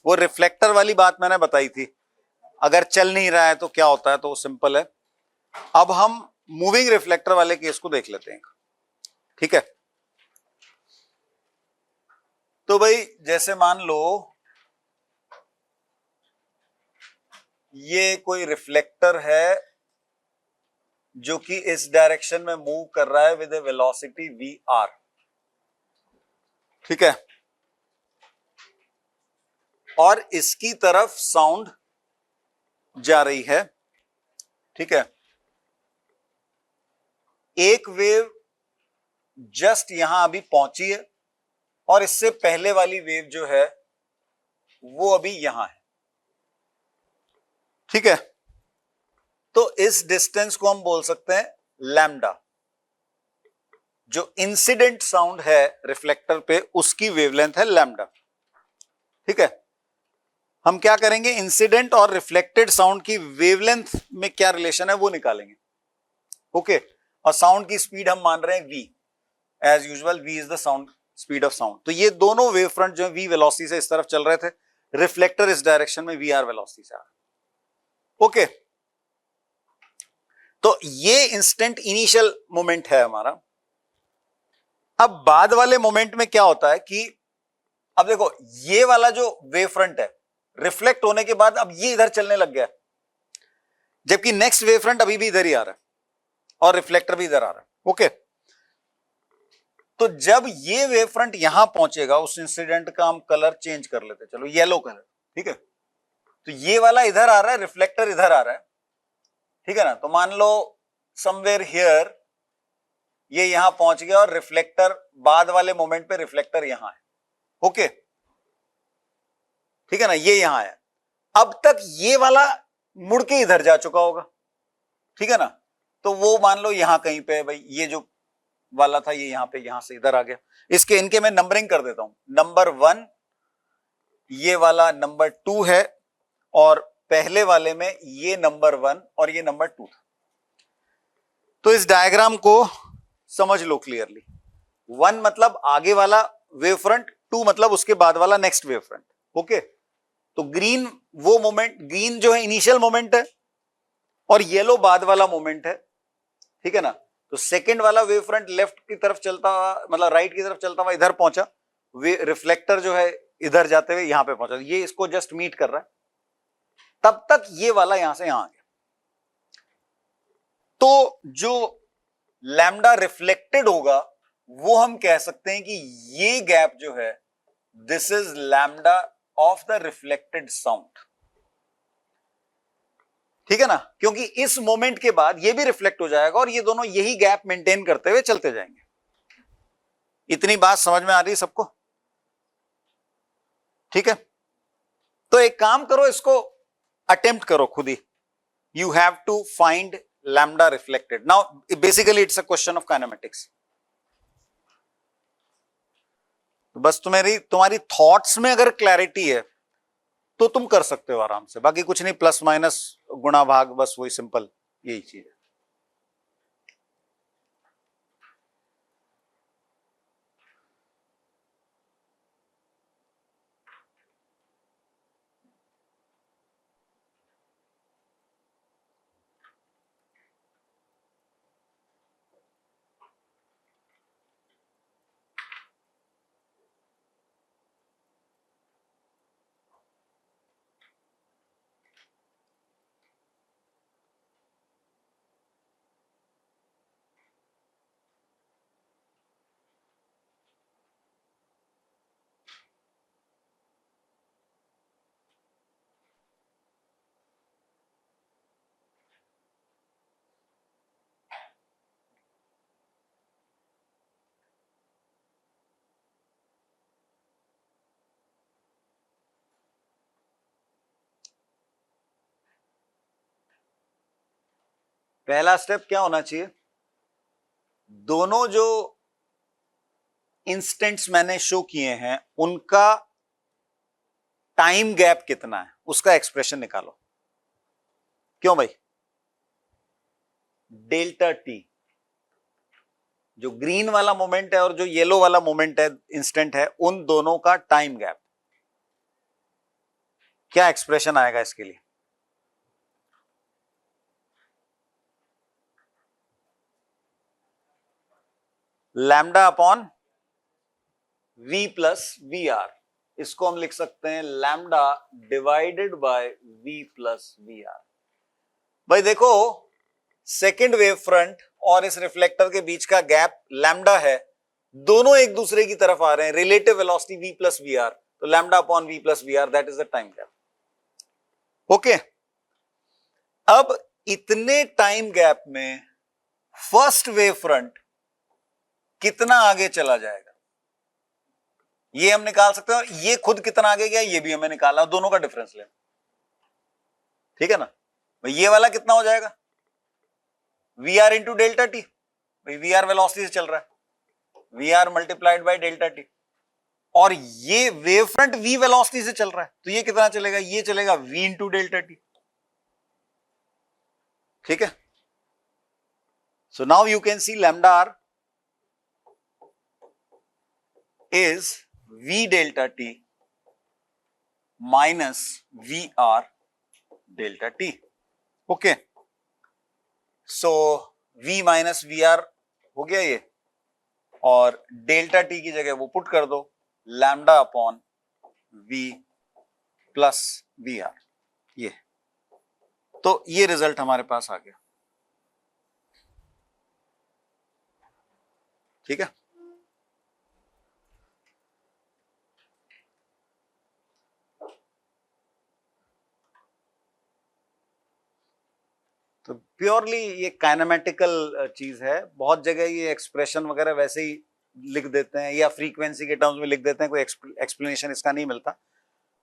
वो रिफ्लेक्टर वाली बात मैंने बताई थी, अगर चल नहीं रहा है तो क्या होता है, तो सिंपल है। अब हम मूविंग रिफ्लेक्टर वाले केस को देख लेते हैं, ठीक है। तो भाई जैसे मान लो ये कोई रिफ्लेक्टर है जो कि इस डायरेक्शन में मूव कर रहा है with a velocity v r, ठीक है, और इसकी तरफ साउंड जा रही है, ठीक है। एक वेव जस्ट यहां अभी पहुंची है और इससे पहले वाली वेव जो है वो अभी यहां है, ठीक है। तो इस डिस्टेंस को हम बोल सकते हैं लैम्डा। जो इंसिडेंट साउंड है रिफ्लेक्टर पे उसकी वेवलेंथ है लैम्डा, ठीक है। हम क्या करेंगे, इंसिडेंट और रिफ्लेक्टेड साउंड की वेवलेंथ में क्या रिलेशन है वो निकालेंगे, ओके। और साउंड की स्पीड हम मान रहे हैं v, as usual v is the sound speed of sound. तो ये दोनों वेव फ्रंट जो v वेलोसिटी से इस तरफ चल रहे थे, रिफ्लेक्टर इस डायरेक्शन में वी आर वेलोसिटी से आ रहा, ओके। तो ये इंस्टेंट इनिशियल मोमेंट है हमारा। अब बाद वाले मोमेंट में क्या होता है कि अब देखो ये वाला जो वेव फ्रंट है रिफ्लेक्ट होने के बाद अब ये इधर चलने लग गया, जबकि नेक्स्ट वेव फ्रंट अभी भी इधर ही आ रहा है और रिफ्लेक्टर भी इधर आ रहा है, ओके। तो जब ये वेव फ्रंट यहां पहुंचेगा उस इंसिडेंट का हम कलर चेंज कर लेते हैं, चलो येलो कलर, ठीक है। तो ये वाला इधर आ रहा है, रिफ्लेक्टर इधर आ रहा है, ठीक है ना। तो मान लो समवेयर हियर ये यहां पहुंच गया और रिफ्लेक्टर बाद वाले मोमेंट पे रिफ्लेक्टर यहां है, ओके, ठीक है ना, ये यहां है। अब तक ये वाला मुड़ के इधर जा चुका होगा, ठीक है ना। तो वो मान लो यहां कहीं पे भाई ये जो वाला था ये यहां पे यहां से इधर आ गया। इसके इनके मैं नंबरिंग कर देता हूं, नंबर 1 ये वाला नंबर 2 है और पहले वाले में ये नंबर 1 और ये नंबर 2 था। तो इस डायग्राम को समझ लो क्लियरली। 1 मतलब आगे वाला वेव फ्रंट, 2 मतलब उसके बाद वाला नेक्स्ट वेव फ्रंट, ओके। तो ग्रीन वो मोमेंट, ग्रीन जो है इनिशियल मोमेंट है और येलो बाद वाला मोमेंट है, ठीक है ना। तो सेकंड वाला वेव फ्रंट लेफ्ट की तरफ चलता हुआ, मतलब राइट की तरफ चलता हुआ इधर पहुंचा, रिफ्लेक्टर जो है इधर जाते हुए यहां पे पहुंचा, ये इसको जस्ट मीट कर रहा है। तब तक ये वाला यहां से यहां आ गया। तो जो लैम्डा रिफ्लेक्टेड होगा वो हम कह सकते हैं कि ये गैप जो है this is lambda of the reflected sound, ठीक है ना, क्योंकि इस मोमेंट के बाद ये भी रिफ्लेक्ट हो जाएगा और ये दोनों यही गैप मेंटेन करते हुए चलते जाएंगे। इतनी बात समझ में आ रही है सबको, ठीक है। तो एक काम करो, इसको अटेम्प्ट करो खुद ही। You have to find lambda reflected. Now basically it's a question of kinematics. तो बस तुम्हारी थॉट्स में अगर क्लैरिटी है तो तुम कर सकते हो आराम से, बाकी कुछ नहीं, प्लस माइनस गुणा भाग, बस वही सिंपल यही चीज है। पहला स्टेप क्या होना चाहिए, दोनों जो इंस्टेंट्स मैंने शो किए हैं उनका टाइम गैप कितना है उसका एक्सप्रेशन निकालो। क्यों भाई, डेल्टा टी, जो ग्रीन वाला मोमेंट है और जो येलो वाला मोमेंट है इंस्टेंट है, उन दोनों का टाइम गैप। क्या एक्सप्रेशन आएगा इसके लिए? Lambda upon v plus we r, इसको हम लिख सकते हैं lambda divided by v plus we r. भाई देखो, सेकेंड वेव फ्रंट और इस रिफ्लेक्टर के बीच का गैप लैम्डा है, दोनों एक दूसरे की तरफ आ रहे हैं, relative velocity v plus we R, तो lambda upon v plus we R, that is the time gap. Okay, अब इतने टाइम गैप में फर्स्ट वेव फ्रंट कितना आगे चला जाएगा ये हम निकाल सकते हैं, ये खुद कितना आगे गया ये भी हमें निकालना, दोनों का डिफरेंस लेना, ठीक है ना। ये वाला कितना हो जाएगा, v r into delta t, v r velocity से चल रहा है, v r multiplied by delta t, और ये वेव फ्रंट v वेलोसिटी से चल रहा है, तो ये कितना चलेगा, ये चलेगा v इंटू डेल्टा टी, ठीक है। So now you can see lambda r is v delta t minus v r delta t. Okay, so v minus v r हो गया ये, और डेल्टा टी की जगह वो पुट कर दो, lambda upon v plus we r, ये तो ये रिजल्ट हमारे पास आ गया, ठीक है। तो प्योरली ये काइनेमेटिकल चीज है, बहुत जगह ये एक्सप्रेशन वगैरह वैसे ही लिख देते हैं या फ्रीक्वेंसी के टर्म्स में लिख देते हैं, कोई एक्सप्लेनेशन इसका नहीं मिलता,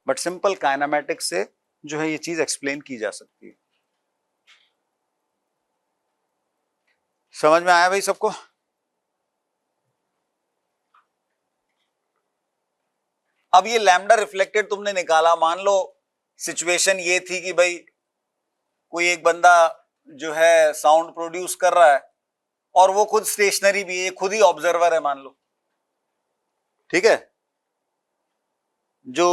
बट सिंपल काइनेमेटिक्स से जो है ये चीज एक्सप्लेन की जा सकती है। समझ में आया भाई सबको? अब ये लैम्डा रिफ्लेक्टेड तुमने निकाला, मान लो सिचुएशन ये थी कि भाई कोई एक बंदा जो है साउंड प्रोड्यूस कर रहा है और वो खुद स्टेशनरी भी है, खुद ही ऑब्जर्वर है मान लो, ठीक है। जो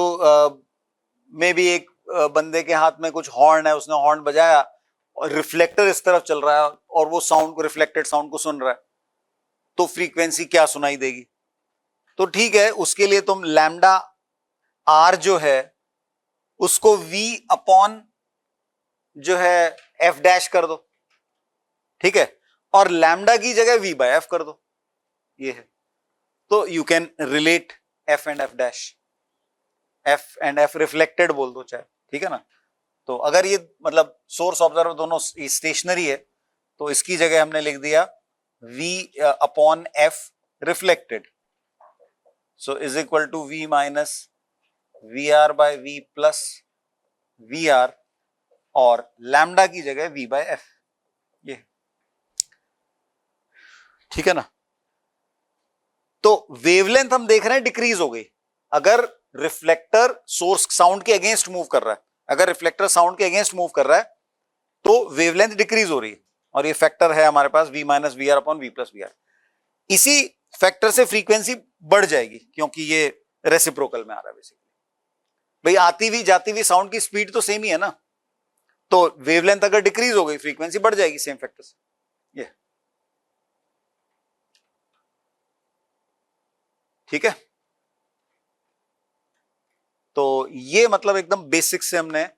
मे भी एक बंदे के हाथ में कुछ हॉर्न है, उसने हॉर्न बजाया और रिफ्लेक्टर इस तरफ चल रहा है और वो साउंड को, रिफ्लेक्टेड साउंड को सुन रहा है, तो फ्रीक्वेंसी क्या सुनाई देगी? तो ठीक है, उसके लिए तुम लैम्डा आर जो है उसको v अपॉन जो है f डैश कर दो, ठीक है, और लैम्डा की जगह v बाय f कर दो, ये है। तो you can relate f and f dash, f and f reflected बोल दो चाहे, ठीक है ना। तो अगर ये मतलब सोर्स ऑब्जर्वर दोनों स्टेशनरी है तो इसकी जगह हमने लिख दिया v upon f reflected, so is equal to v minus v r by v plus we r, और लैम्डा की जगह v बाय f, ये ठीक है ना। तो वेवलेंथ हम देख रहे हैं डिक्रीज हो गई, अगर रिफ्लेक्टर सोर्स साउंड के अगेंस्ट मूव कर रहा है, अगर रिफ्लेक्टर साउंड के अगेंस्ट मूव कर रहा है तो वेवलेंथ डिक्रीज हो रही है, और ये फैक्टर है हमारे पास v minus v r upon v plus we r. इसी फैक्टर से फ्रीक्वेंसी बढ़ जाएगी क्योंकि ये रेसिप्रोकल में आ रहा है बेसिकली। भाई आती हुई जाती हुई साउंड की स्पीड तो सेम ही है ना, तो वेवलेंथ अगर डिक्रीज हो गई फ्रीक्वेंसी बढ़ जाएगी सेम फैक्टर से, ये ठीक है। तो ये मतलब एकदम बेसिक से हमने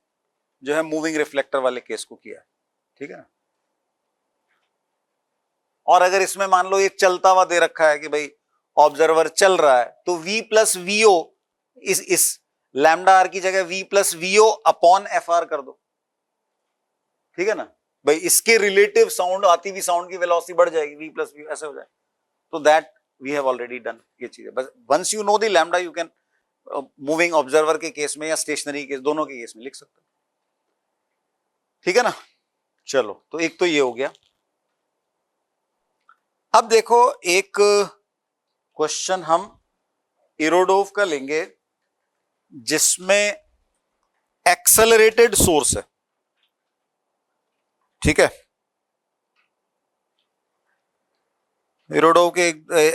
जो है मूविंग रिफ्लेक्टर वाले केस को किया, ठीक है ना। और अगर इसमें मान लो एक चलता हुआ दे रखा है कि भाई ऑब्जर्वर चल रहा है, तो v plus v o lambda r की जगह v प्लस वीओ अपॉन एफ आर कर दो, ठीक है ना। भाई इसके रिलेटिव साउंड, आती हुई साउंड की वेलोसिटी बढ़ जाएगी, v प्लस वीओ ऐसे हो जाए, तो that we have already done ये चीजें। बस once you know the lambda you can moving observer के केस में या स्टेशनरी केस, दोनों के केस में लिख सकते हो, ठीक है ना। चलो, तो एक तो ये हो गया। अब देखो एक क्वेश्चन हम इरोडोव का लेंगे जिसमें एक्सेलरेटेड सोर्स है, ठीक है। इरोडोव के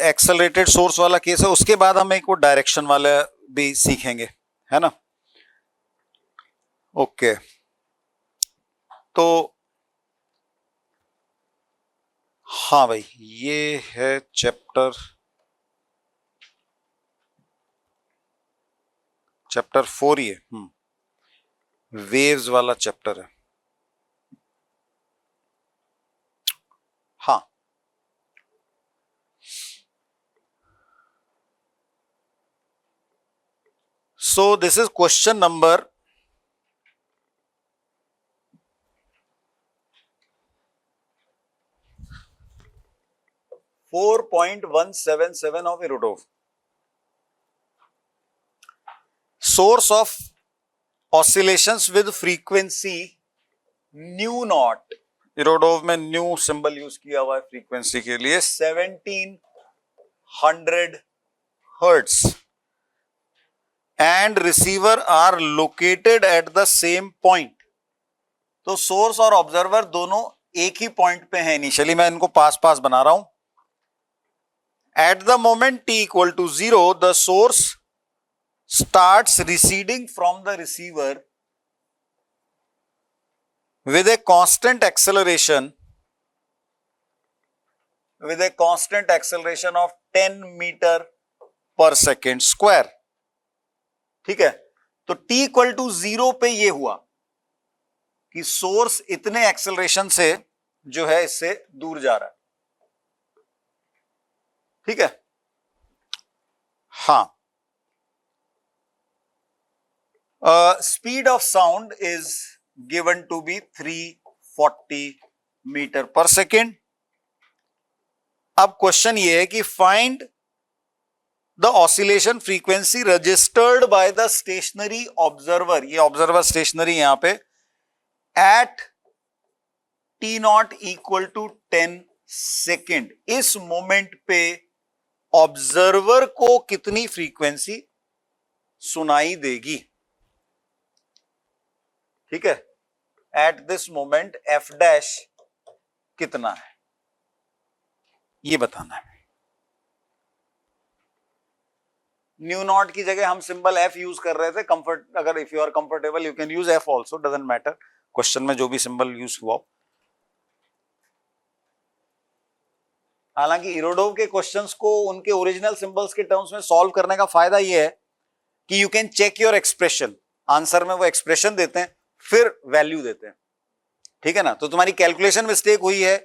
एक्सेलरेटेड सोर्स वाला केस है, उसके बाद हम एक वो डायरेक्शन वाला भी सीखेंगे, है ना। ओके, तो हाँ भाई, ये है चैप्टर 4 ही है, वेव्स वाला चैप्टर है। हाँ, so this is question number 4.177 of Erudov. Source of oscillations with frequency nu naught, Irodov में न्यू सिंबल यूज किया हुआ है फ्रीक्वेंसी के लिए, 1700 hertz, and receiver are located at the same point. तो सोर्स और ऑब्जर्वर दोनों एक ही पॉइंट पे हैं इनिशियली, मैं इनको पास पास बना रहा हूं। At the moment t equal to 0 the source starts receding from the receiver with a constant acceleration of 10 metre per second square. ठीक है, तो t इक्वल टू 0 पे ये हुआ कि सोर्स इतने एक्सेलरेशन से जो है इससे दूर जा रहा है। ठीक है, हाँ, speed of sound is given to be 340 metre per second. अब क्वेश्चन ये है कि find the oscillation frequency registered by the stationary observer, ये ऑब्जर्वर स्टेशनरी यहां पे, at t naught equal to 10 second. इस मोमेंट पे ऑब्जर्वर को कितनी फ्रीक्वेंसी सुनाई देगी? ठीक है, at this moment f dash कितना है ये बताना है। न्यू नॉट की जगह हम सिंबल एफ यूज कर रहे थे। कंफर्ट, अगर if you are comfortable you can use f also, doesn't matter, question में जो भी सिंबल यूज हुआ। हालांकि इरोडोव के क्वेश्चंस को उनके ओरिजिनल सिंबल्स के टर्म्स में सॉल्व करने का फायदा यह है कि you can check your expression. Answer में वो एक्सप्रेशन देते हैं फिर वैल्यू देते हैं। ठीक है ना, तो तुम्हारी कैलकुलेशन मिस्टेक हुई है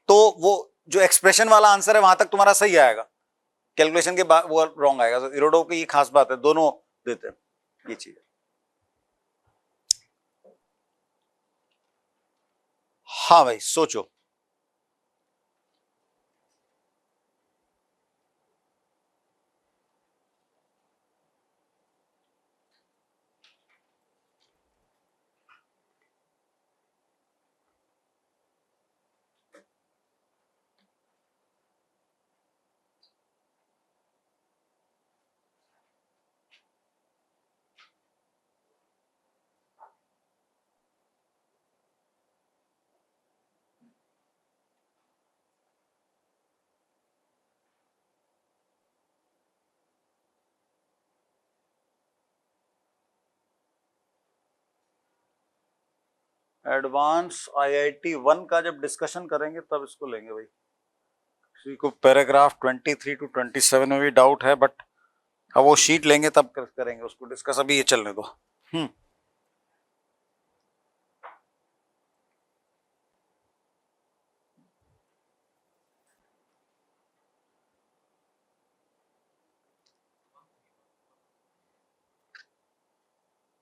तो वो जो एक्सप्रेशन वाला आंसर है वहां तक तुम्हारा सही आएगा, कैलकुलेशन के बाद वो रॉन्ग आएगा। तो इरोडोव की ये खास बात है, दोनों देते हैं ये चीज। हाँ भाई, सोचो। एडवांस आईआईटी 1 का जब डिस्कशन करेंगे तब इसको लेंगे भाई। किसी को पैराग्राफ 23 to 27 में भी डाउट है, बट अब वो शीट लेंगे तब करेंगे उसको डिस्कस, अभी ये चलने दो।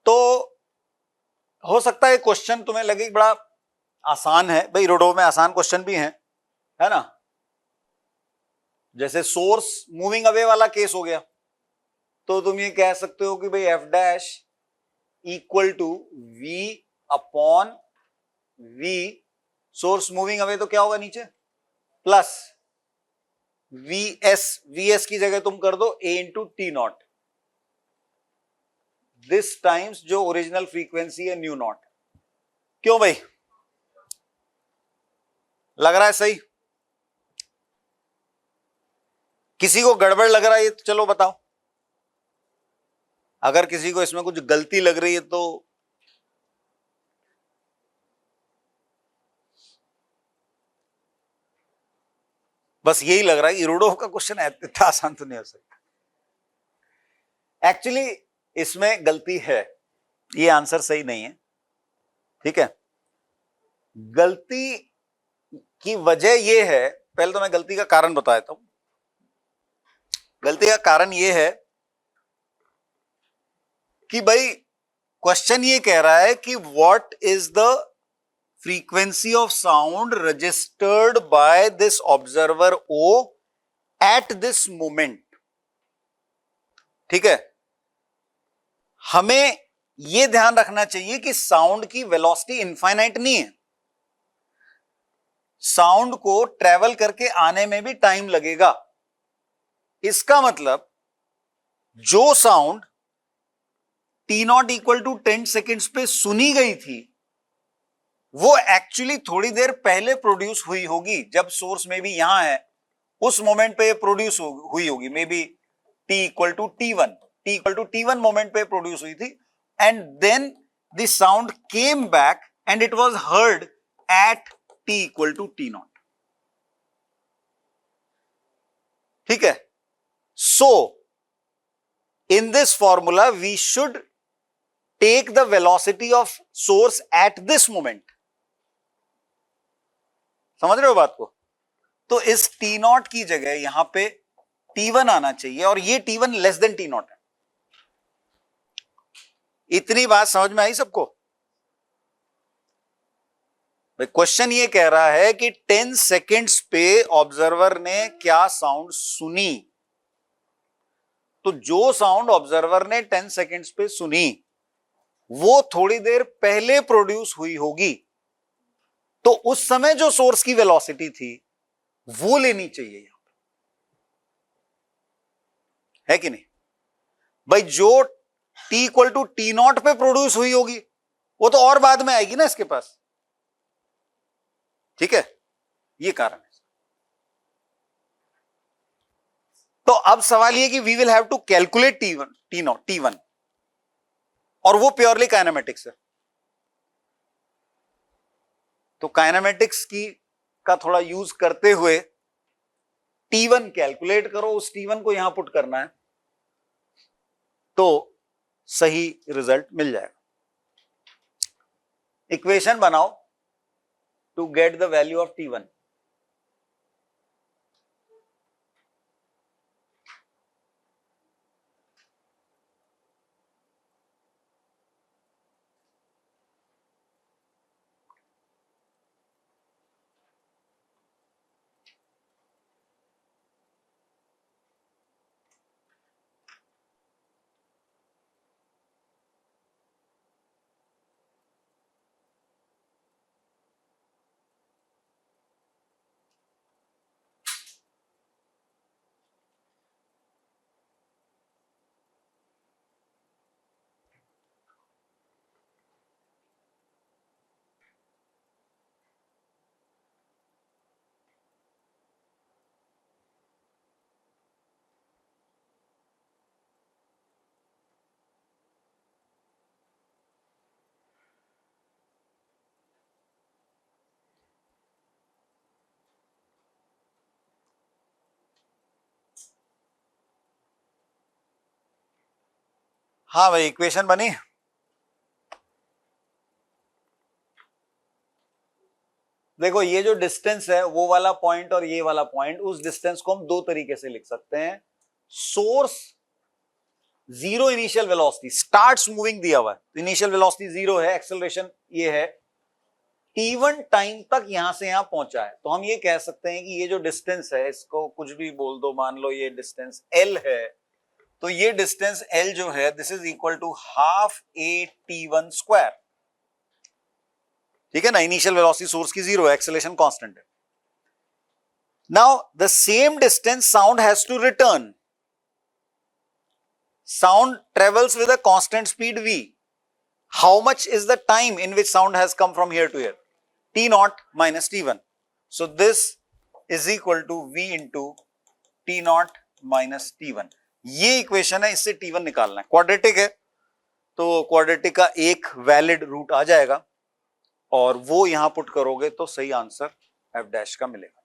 तो हो सकता है क्वेश्चन तुम्हें लगे बड़ा आसान है भाई, रोडो में आसान क्वेश्चन भी हैं, है ना। जैसे सोर्स मूविंग अवे वाला केस हो गया, तो तुम ये कह सकते हो कि भाई f dash equal to v upon v, source moving away तो क्या होगा नीचे, प्लस वी एस की जगह तुम कर दो A into T naught, this times जो ओरिजिनल फ्रीक्वेंसी है न्यू नॉट। क्यों भाई, लग रहा है सही? किसी को गड़बड़ लग रहा है तो चलो बताओ, अगर किसी को इसमें कुछ गलती लग रही है तो बस यही लग रहा है कि रुडोफ का क्वेश्चन इतना आसान तो नहीं हो सकता। एक्चुअली इसमें गलती है, ये आंसर सही नहीं है, ठीक है। गलती की वजह ये है, पहले तो मैं गलती का कारण बता देता हूं। गलती का कारण ये है कि भाई क्वेश्चन ये कह रहा है कि what is the frequency of sound registered by this observer o at this moment, ठीक है। हमें यह ध्यान रखना चाहिए कि साउंड की वेलोसिटी इनफाइनाइट नहीं है, साउंड को ट्रेवल करके आने में भी टाइम लगेगा। इसका मतलब जो sound T0 equal to 10 seconds पे सुनी गई थी वो एक्चुअली थोड़ी देर पहले प्रोड्यूस हुई होगी, जब सोर्स में भी यहां है उस मोमेंट पे प्रोड्यूस हुई होगी, may be T equal to T1 moment पे प्रोड्यूस हुई थी, and then the sound came back and it was heard at T equal to T0, ठीक है। So in this formula we should take the velocity of source at this moment. समझ रहे हो बात को? तो इस T0 की जगह यहां पे T1 आना चाहिए, और ये T1 लेस देन T0 है। इतनी बात समझ में आई सबको? क्वेश्चन ये कह रहा है कि 10 सेकेंड्स पे ऑब्जर्वर ने क्या साउंड सुनी, तो जो साउंड ऑब्जर्वर ने 10 सेकेंड्स पे सुनी वो थोड़ी देर पहले प्रोड्यूस हुई होगी, तो उस समय जो सोर्स की वेलोसिटी थी वो लेनी चाहिए यहां पे, है कि नहीं भाई? जो T इक्वल टू T0 पे प्रोड्यूस हुई होगी वो तो और बाद में आएगी ना इसके पास, ठीक है। ये कारण है। तो अब सवाल ये कि we will have to calculate T1, और वो प्योरली काइनेमेटिक्स है। तो काइनेमेटिक्स की का थोड़ा यूज करते हुए T1 कैलकुलेट करो, उस T1 को यहां पुट करना है तो सही रिजल्ट मिल जाएगा। इक्वेशन बनाओ to get the value of T1। हाँ भाई, इक्वेशन बनी। देखो ये जो डिस्टेंस है वो वाला पॉइंट और ये वाला पॉइंट, उस डिस्टेंस को हम दो तरीके से लिख सकते हैं। Source zero initial velocity, starts moving दिया हुआ है, इनिशियल वेलोसिटी जीरो है, एक्सेलरेशन ये है, T1 टाइम तक यहां से यहां पहुंचा है, तो हम ये कह सकते हैं कि ये जो डिस्टेंस है इसको कुछ भी बोल दो, मान लो ये डिस्टेंस L है, तो ये डिस्टेंस L जो है this is equal to half a T1 square, ठीक है ना। इनिशियल वेलोसिटी सोर्स की जीरो है, एक्सेलरेशन कांस्टेंट है। Now the same distance sound has to return, sound travels with a constant speed v. How much is the time in which sound has come from here to here? T0 minus T1. So this is equal to v into T0 minus T1. ये equation है, इससे T1 निकालना है। Quadratic है तो quadratic का एक valid root आ जाएगा और वो यहां पुट करोगे तो सही आंसर f डैश का मिलेगा।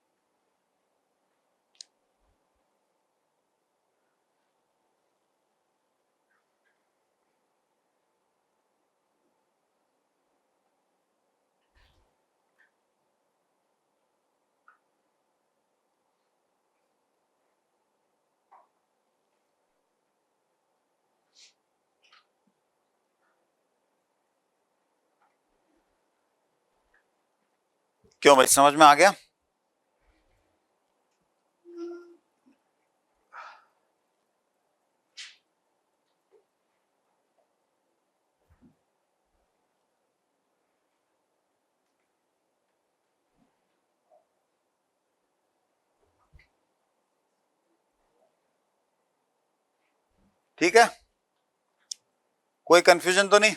क्यों भाई, समझ में आ गया? ठीक है, कोई कंफ्यूजन तो नहीं?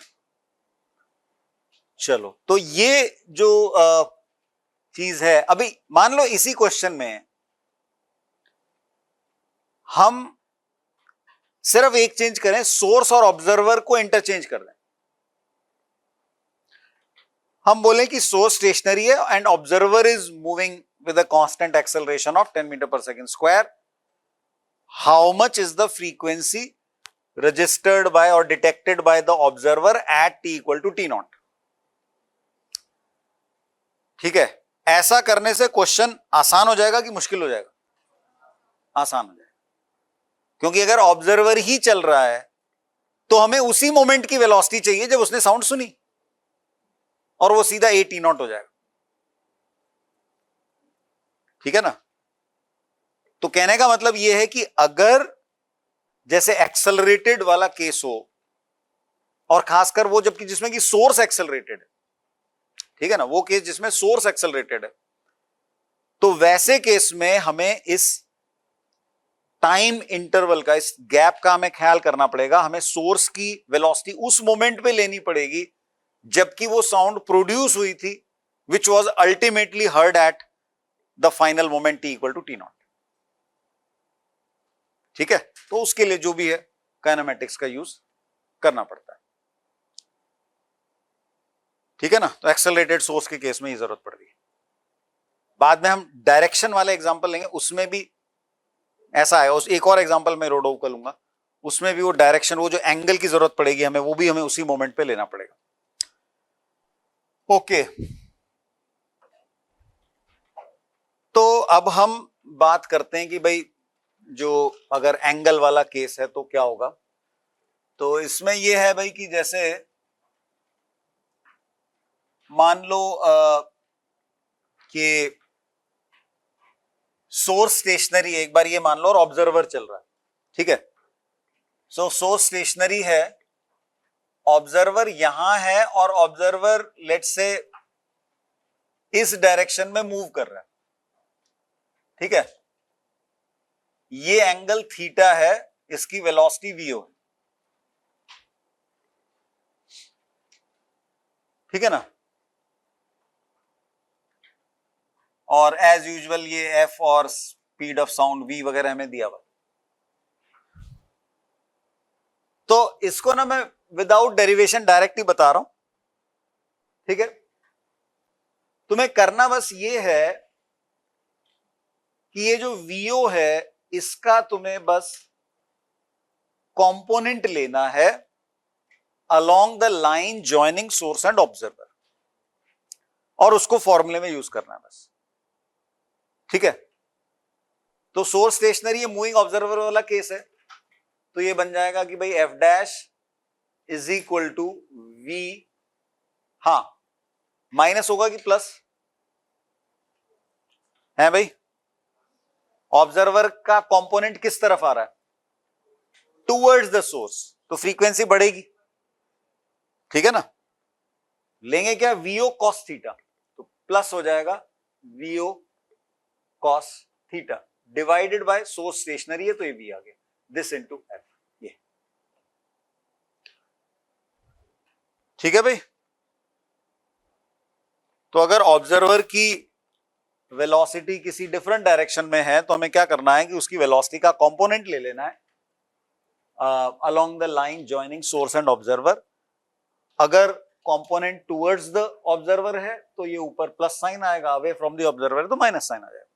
चलो, तो ये जो चीज है, अभी मान लो इसी क्वेश्चन में हम सिर्फ एक चेंज करें, सोर्स और ऑब्जर्वर को इंटरचेंज कर दें। हम बोलें कि सोर्स स्टेशनरी है and observer is moving with a constant acceleration of 10 metre per second square. How much is the frequency registered by और detected by the observer at T equal to T naught. ठीक है, ऐसा करने से question आसान हो जाएगा कि मुश्किल हो जाएगा? आसान हो जाएगा, क्योंकि अगर ऑब्जर्वर ही चल रहा है तो हमें उसी मोमेंट की वेलोसिटी चाहिए जब उसने साउंड सुनी, और वो सीधा ए टी नॉट हो जाएगा। ठीक है ना? तो कहने का मतलब यह है कि अगर जैसे एक्सेलरेटेड वाला केस हो, और खासकर वो जबकि जिसमें कि सोर्स एक्सेलरेटेड है, ठीक है ना, वो केस जिसमें सोर्स एक्सेलरेटेड है, तो वैसे केस में हमें इस टाइम इंटरवल का, इस गैप का हमें ख्याल करना पड़ेगा। हमें सोर्स की वेलोसिटी उस मोमेंट पे लेनी पड़ेगी जबकि वो साउंड प्रोड्यूस हुई थी, which was ultimately heard at the final moment t equal to T naught. ठीक है, तो उसके लिए जो भी है काइनेमेटिक्स का यूज करना पड़ता है। ठीक है ना? तो एक्सेलरेटेड सोर्स के केस में ये जरूरत पड़ रही है। बाद में हम डायरेक्शन वाले एग्जांपल लेंगे, उसमें भी ऐसा है। उस एक और एग्जांपल मैं रोड ओवर लूंगा, उसमें भी वो डायरेक्शन, वो जो एंगल की जरूरत पड़ेगी हमें, वो भी हमें उसी मोमेंट पे लेना पड़ेगा। ओके, तो अब हम बात करते हैं कि भाई जो अगर एंगल वाला केस है तो क्या होगा। तो इसमें यह है भाई कि जैसे मान लो कि सोर्स स्टेशनरी है, एक बार ये मान लो, और ऑब्जर्वर चल रहा है। ठीक है, सो सोर्स स्टेशनरी है, ऑब्जर्वर यहां है, और ऑब्जर्वर लेट्स से इस डायरेक्शन में मूव कर रहा है। ठीक है, ये एंगल थीटा है, इसकी वेलोसिटी वीओ है। ठीक है ना? और एज यूजुअल ये एफ और स्पीड ऑफ साउंड वी वगैरह हमें दिया हुआ। तो इसको ना मैं विदाउट डेरिवेशन डायरेक्ट ही बता रहा हूं। ठीक है, तुम्हें करना बस ये है कि ये जो वीओ है इसका तुम्हें बस कंपोनेंट लेना है along the line joining source and observer, और उसको फॉर्मूले में यूज करना है बस। ठीक है, तो सोर्स स्टेशनरी है, मूविंग ऑब्जर्वर वाला केस है, तो ये बन जाएगा कि भाई f dash is equal to v, हां माइनस होगा कि प्लस है भाई? ऑब्जर्वर का कंपोनेंट किस तरफ आ रहा है? टूवर्ड्स द सोर्स, तो फ्रीक्वेंसी बढ़ेगी। ठीक है ना? लेंगे क्या? वीओ कॉस थीटा, तो प्लस हो जाएगा V O cos theta divided by source stationary है, तो ये वी आ गया, दिस इनटू एफ। ये ठीक है भाई? तो अगर ऑब्जर्वर की वेलोसिटी किसी डिफरेंट डायरेक्शन में है तो हमें क्या करना है कि उसकी वेलोसिटी का कंपोनेंट ले लेना है along the line joining source and observer. अगर कंपोनेंट टुवर्ड्स द ऑब्जर्वर है तो ये ऊपर प्लस साइन आएगा, अवे फ्रॉम द ऑब्जर्वर तो माइनस साइन आ जाएगा।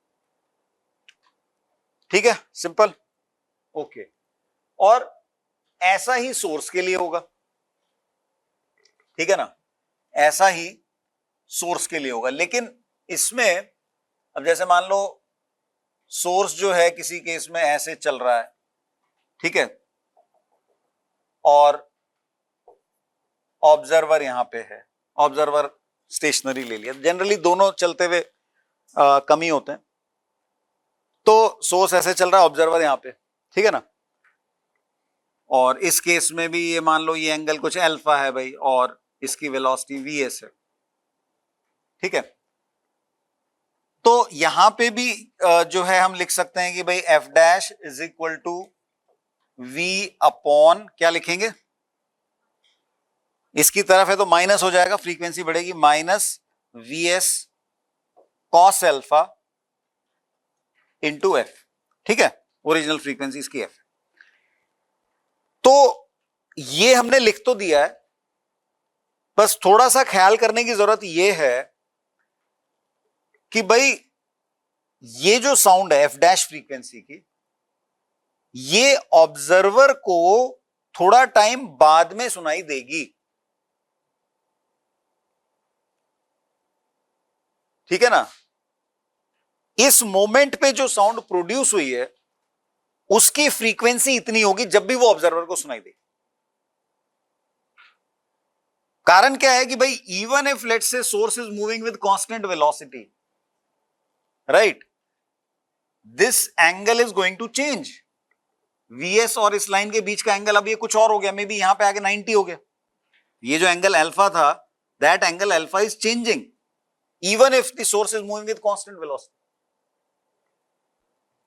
ठीक है, सिंपल। ओके, और ऐसा ही सोर्स के लिए होगा। ठीक है ना? ऐसा ही सोर्स के लिए होगा, लेकिन इसमें अब जैसे मान लो सोर्स जो है किसी केस में ऐसे चल रहा है, ठीक है, और ऑब्जर्वर यहां पे है, ऑब्जर्वर स्टेशनरी ले लिया, जनरली दोनों चलते हुए कम ही होते हैं। तो सोर्स ऐसे चल रहा है, ऑब्जर्वर यहां पे, ठीक है ना। और इस केस में भी ये मान लो ये एंगल कुछ अल्फा है भाई, और इसकी वेलोसिटी वीएस है, ठीक है। तो यहां पे भी जो है हम लिख सकते हैं कि भाई f dash is equal to v upon, क्या लिखेंगे, इसकी तरफ है तो माइनस हो जाएगा, फ्रीक्वेंसी बढ़ेगी, minus v s cos alpha into F, ठीक है। ओरिजिनल फ्रीक्वेंसी इसकी एफ। तो ये हमने लिख तो दिया है, बस थोड़ा सा ख्याल करने की जरूरत यह है कि भाई ये जो साउंड है एफ डैश फ्रीक्वेंसी की, ये ऑब्जर्वर को थोड़ा टाइम बाद में सुनाई देगी, ठीक है ना। इस मोमेंट पे जो साउंड प्रोड्यूस हुई है उसकी फ्रीक्वेंसी इतनी होगी जब भी वो ऑब्जर्वर को सुनाई देगी। कारण क्या है कि भाई even if let's say source is moving with constant velocity, right, this angle is going to change. V s इस लाइन के बीच का एंगल अब ये कुछ और हो गया, मे बी यहां पे आके 90 हो गया। ये जो एंगल अल्फा था, that angle alpha is changing even if the source is moving with constant velocity,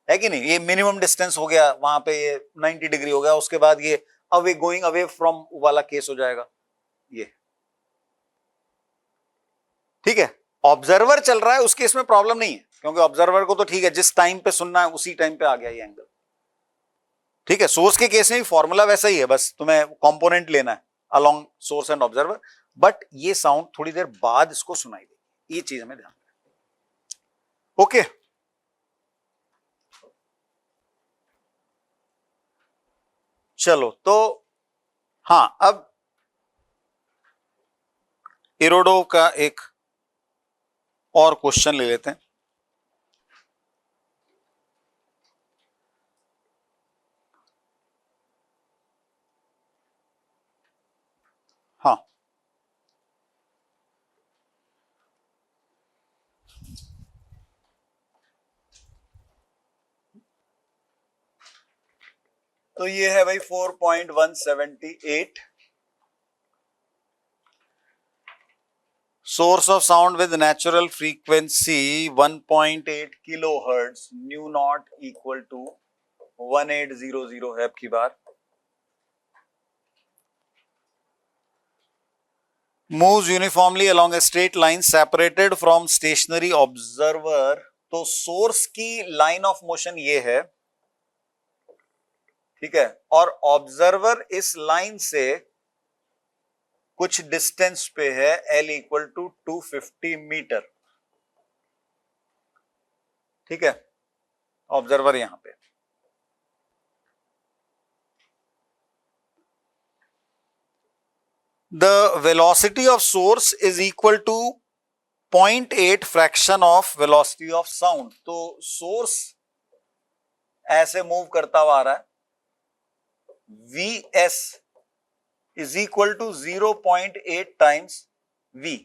है कि नहीं। ये मिनिमम डिस्टेंस हो गया, वहां पे ये 90 डिग्री हो गया, उसके बाद ये अवे गोइंग अवे फ्रॉम वाला केस हो जाएगा ये, ठीक है। ऑब्जर्वर चल रहा है उस केस में प्रॉब्लम नहीं है, क्योंकि ऑब्जर्वर को तो ठीक है, जिस टाइम पे सुनना है उसी टाइम पे आ गया ये एंगल, ठीक है। सोर्स के केस में भी फॉर्मूला वैसा ही है, बस तुम्हें कंपोनेंट लेना है along source and observer, but ये साउंड थोड़ी देर बाद इसको सुनाई देगी, ये चीज हमें ध्यान रखना, ओके। चलो तो हाँ, अब इरोडोव का एक और क्वेश्चन ले लेते हैं। हाँ, तो ये है भाई 4.178, source of sound with natural frequency 1.8 kilohertz, nu naught equal to 1800 है अब की बार, moves uniformly along a straight line separated from stationary observer। तो सोर्स की लाइन ऑफ मोशन ये है, ठीक है, और ऑब्जर्वर इस लाइन से कुछ डिस्टेंस पे है, L इक्वल टू 250 मीटर, ठीक है। ऑब्जर्वर यहां पे, the velocity of source is equal to 0.8 fraction of velocity of sound. तो सोर्स ऐसे मूव करता हुआ आ रहा है, Vs is equal to 0.8 times V।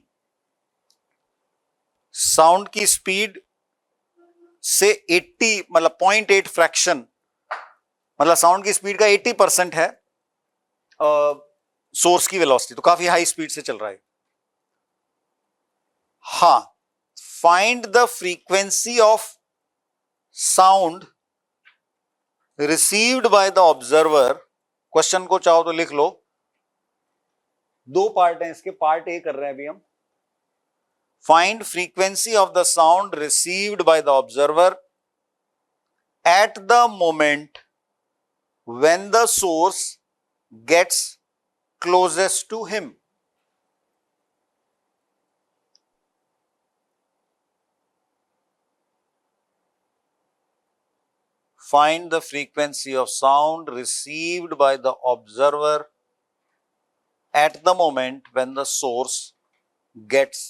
Sound की स्पीड से 80 मतलब 0.8 फ्रैक्शन, मतलब साउंड की स्पीड का 80% है सोर्स की वेलोसिटी, तो काफी हाई स्पीड से चल रहा है। हाँ, find the frequency of sound received by the observer. Question को चाहो तो लिख लो, दो पार्ट हैं इसके, पार्ट ए कर रहे हैं अभी हम। Find frequency of the sound received by the observer at the moment when the source gets closest to him. Find the frequency of sound received by the observer at the moment when the source gets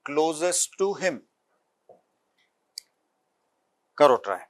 closest to him. करो try.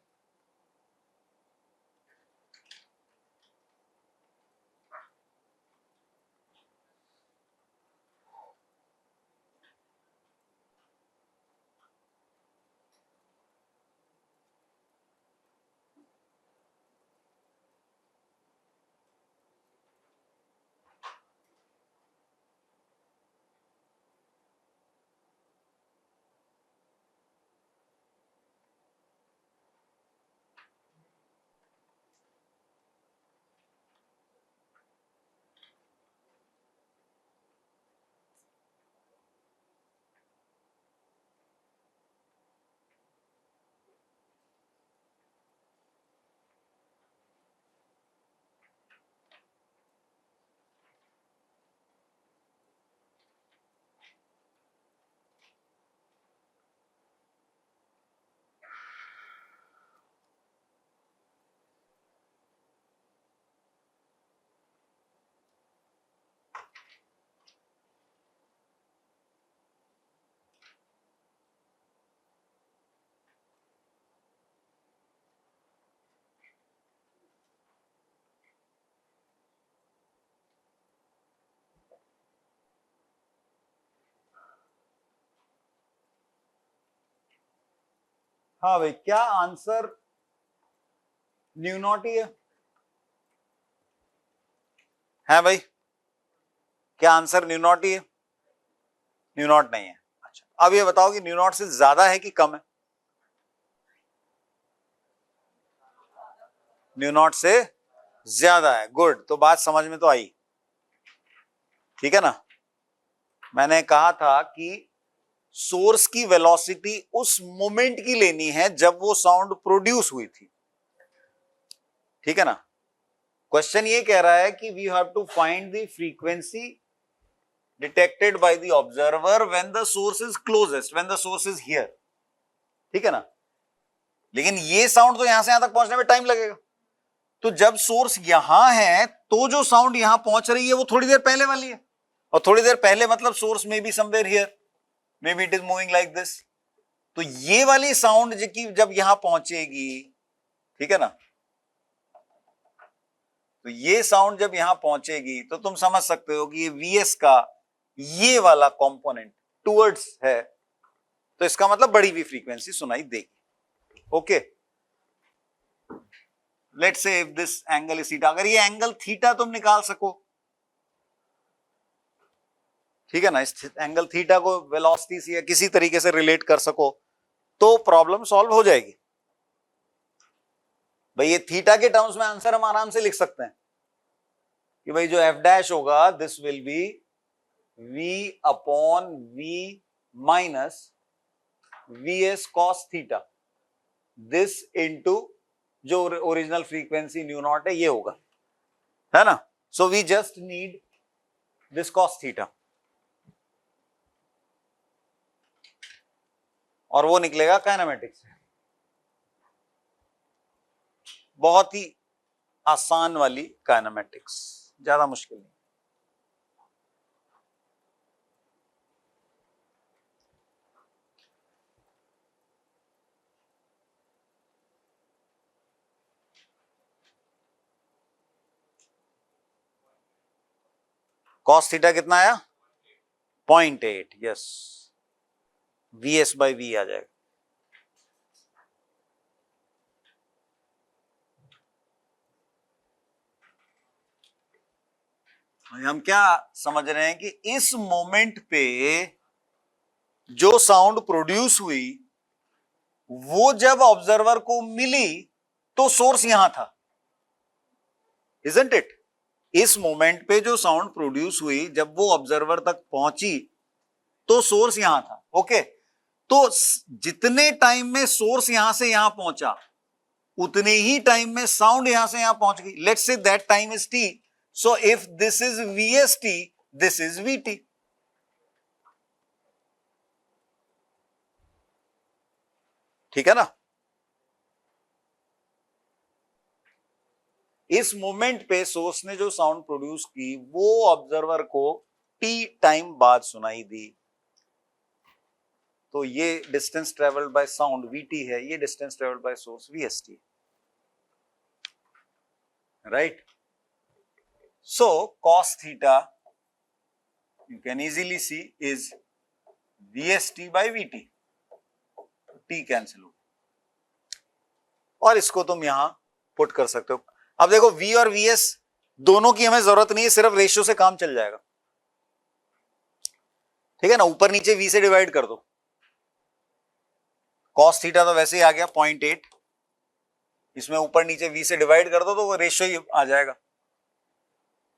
हाँ भाई, क्या answer new not ही है भाई? क्या answer new not ही है? Nu not नहीं है। अच्छा, अब ये बताओ कि न्यू नॉट से ज्यादा है कि कम है? न्यू नॉट से ज्यादा है। गुड, तो बात समझ में तो आई, ठीक है ना? मैंने कहा था कि सोर्स की वेलोसिटी उस मोमेंट की लेनी है जब वो साउंड प्रोड्यूस हुई थी, ठीक है ना? क्वेश्चन ये कह रहा है कि we have to find the frequency detected by the observer when the source is closest, when the source is here, ठीक है ना? लेकिन ये साउंड तो यहां से यहां तक पहुंचने में टाइम लगेगा, तो जब सोर्स यहां है तो जो साउंड यहां पहुंच रही है वो थोड़ी देर पहले वाली है, और थोड़ी देर पहले मतलब सोर्स में be somewhere here, may be it is moving like this. तो ये वाली साउंड की जब यहां पहुंचेगी, ठीक है ना, तो ये साउंड जब यहां पहुंचेगी तो तुम समझ सकते हो कि ये वीएस का ये वाला कंपोनेंट टुवर्ड्स है, तो इसका मतलब बढ़ी हुई फ्रीक्वेंसी सुनाई देगी। Okay, let's say if this angle is theta, अगर ये एंगल थीटा तुम निकाल सको, ठीक है ना, इस एंगल थीटा को वेलोसिटी से या किसी तरीके से रिलेट कर सको तो प्रॉब्लम सॉल्व हो जाएगी। भाई ये थीटा के टर्म्स में आंसर हम आराम से लिख सकते हैं कि भाई जो एफ डैश होगा this will be v upon v minus v s cos theta, this into जो ओरिजिनल फ्रीक्वेंसी न्यू नॉट है ये होगा, है ना? So we just need this cos theta, और वो निकलेगा काइनेमेटिक्स से। बहुत ही आसान वाली काइनेमेटिक्स, ज्यादा मुश्किल नहीं। कॉस थीटा कितना आया? 0.8, yes, V S by V आ जाएगा। हम क्या समझ रहे हैं कि इस मोमेंट पे जो साउंड प्रोड्यूस हुई वो जब ऑब्जर्वर को मिली तो सोर्स यहां था, इजंट इट? इस मोमेंट पे जो साउंड प्रोड्यूस हुई जब वो ऑब्जर्वर तक पहुंची तो सोर्स यहां था। ओके, तो जितने टाइम में सोर्स यहां से यहां पहुंचा उतने ही टाइम में साउंड यहां से यहां पहुंच गई। Let's say that time is T, so if this is VST this is VT. ठीक है ना? इस मोमेंट पे सोर्स ने जो साउंड प्रोड्यूस की वो ऑब्जर्वर को टी टाइम बाद सुनाई दी, तो ये distance travelled by sound VT है, ये distance travelled by source VST, right? So cos theta you can easily see is VST by VT, T cancel हो, और इसको तुम यहां पुट कर सकते हो। अब देखो V और VS दोनों की हमें जरूरत नहीं है, सिर्फ रेशियो से काम चल जाएगा, ठीक है ना? ऊपर नीचे V से डिवाइड कर दो, cos थीटा तो वैसे ही आ गया 0.8, इसमें ऊपर नीचे V से डिवाइड कर दो तो वो रेशियो ही आ जाएगा,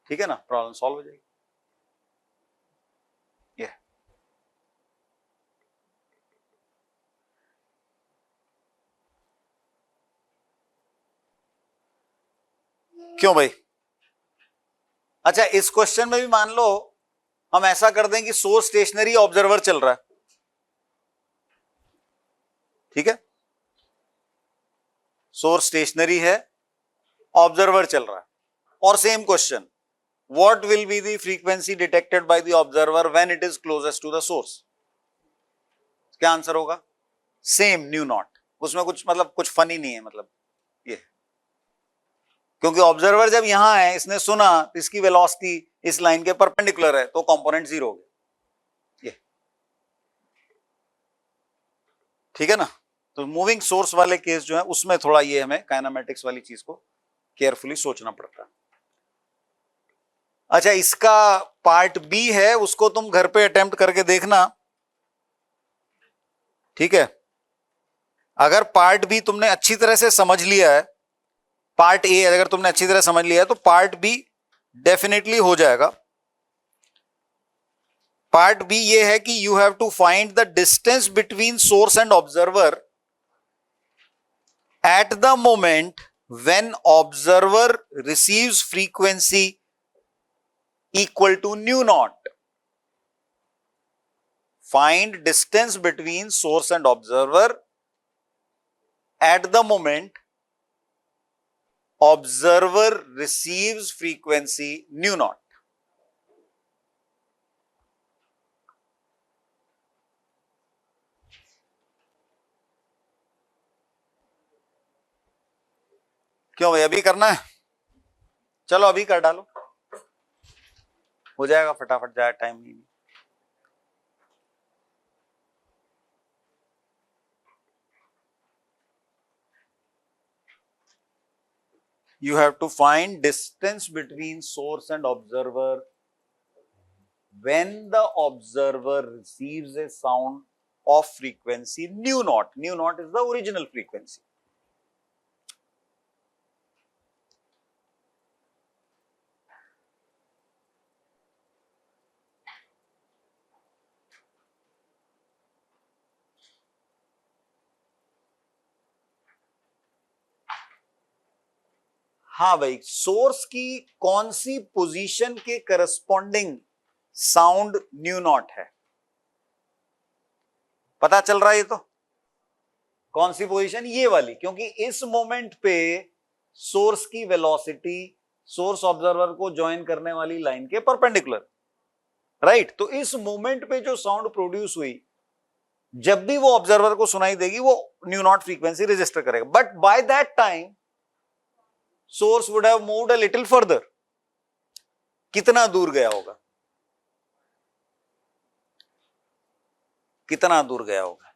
ठीक है ना? प्रॉब्लम सॉल्व हो जाएगी। ये क्यों भाई? अच्छा, इस क्वेश्चन में भी मान लो हम ऐसा कर दें कि सोर्स स्टेशनरी, ऑब्जर्वर चल रहा है, ठीक है? सोर्स स्टेशनरी है, ऑब्जर्वर चल रहा है, और same question, what will be the frequency detected by the observer when it is closest to the source? क्या आंसर होगा? Same, nu naught. उसमें कुछ मतलब कुछ फनी नहीं है, मतलब ये, क्योंकि ऑब्जर्वर जब यहां है, इसने सुना, इसकी वेलोसिटी इस लाइन के परपेंडिकुलर है, तो कंपोनेंट जीरो हो गया, ये, ठीक है ना? तो मूविंग सोर्स वाले केस जो है उसमें थोड़ा ये हमें काइनेमेटिक्स वाली चीज को केयरफुली सोचना पड़ता है। अच्छा, इसका पार्ट बी है, उसको तुम घर पे अटेम्प्ट करके देखना, ठीक है। अगर पार्ट बी तुमने अच्छी तरह से समझ लिया है, पार्ट ए अगर तुमने अच्छी तरह समझ लिया है तो पार्ट बी डेफिनेटली हो जाएगा। पार्ट बी ये है कि you have to find the distance between source and observer at the moment when observer receives frequency equal to nu naught. Find distance between source and observer at the moment observer receives frequency nu naught. क्यों भाई, अभी करना है? चलो अभी कर डालो, हो जाएगा फटाफट, जाए टाइम नहीं। You have to find distance between source and observer when the observer receives a sound of frequency nu naught. Nu naught is the original frequency. हाँ भाई, सोर्स की कौन सी पोजीशन के करस्पॉन्डिंग साउंड न्यू नॉट है, पता चल रहा है? ये तो कौन सी पोजीशन, ये वाली, क्योंकि इस मोमेंट पे सोर्स की वेलोसिटी सोर्स ऑब्जर्वर को ज्वाइन करने वाली लाइन के परपेंडिकुलर, राइट। तो इस मोमेंट पे जो साउंड प्रोड्यूस हुई, जब भी वो ऑब्जर्वर को सुनाई देगी वो न्यू नॉट फ्रीक्वेंसी रजिस्टर करेगा। But by that time source would have moved a little further. कितना दूर गया होगा, कितना दूर गया होगा?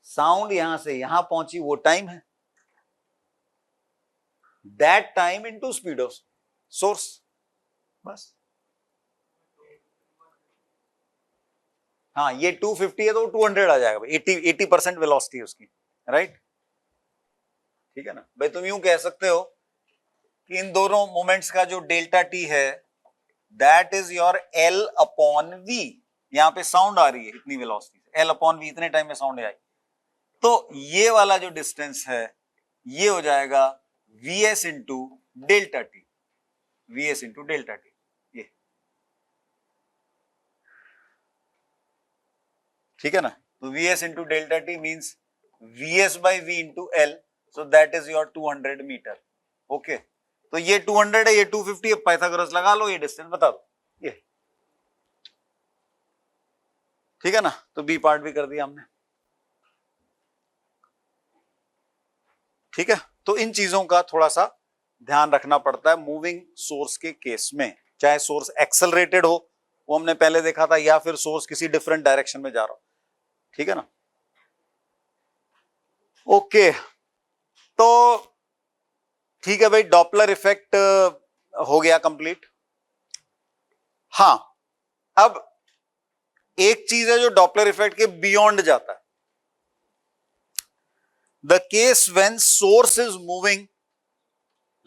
साउंड यहां से यहां पहुंची, वो टाइम है, that time into speed of source, बस। हाँ, ये 250 है तो 200 आ जाएगा, 80% वेलोसिटी है उसकी, राइट। ठीक है ना भाई, तुम यूं कह सकते हो कि इन दोनों मोमेंट्स का जो डेल्टा टी है that is your L upon V। यहां पे साउंड आ रही है इतनी वेलोसिटी से, L अपॉन V इतने टाइम में साउंड आई, तो ये वाला जो डिस्टेंस है ये हो जाएगा Vs into delta t, Vs into delta t. ये ठीक है ना, तो Vs into delta t means Vs by V into L, so that is your 200 metre. Okay, तो ये 200 है, ये 250 है, पाइथागोरस लगा लो, ये डिस्टेंस बता दो, ये ठीक है ना। तो बी पार्ट भी कर दिया हमने, ठीक है। तो इन चीजों का थोड़ा सा ध्यान रखना पड़ता है मूविंग सोर्स के केस में, चाहे सोर्स एक्सेलरेटेड हो, वो हमने पहले देखा था, या फिर सोर्स किसी डिफरेंट डायरेक्शन में जा रहा हो, ठीक है ना। ओके, तो ठीक है भाई, डॉपलर इफेक्ट हो गया कंप्लीट। हाँ, अब एक चीज है जो डॉपलर इफेक्ट के बियॉन्ड जाता है, the case when source is moving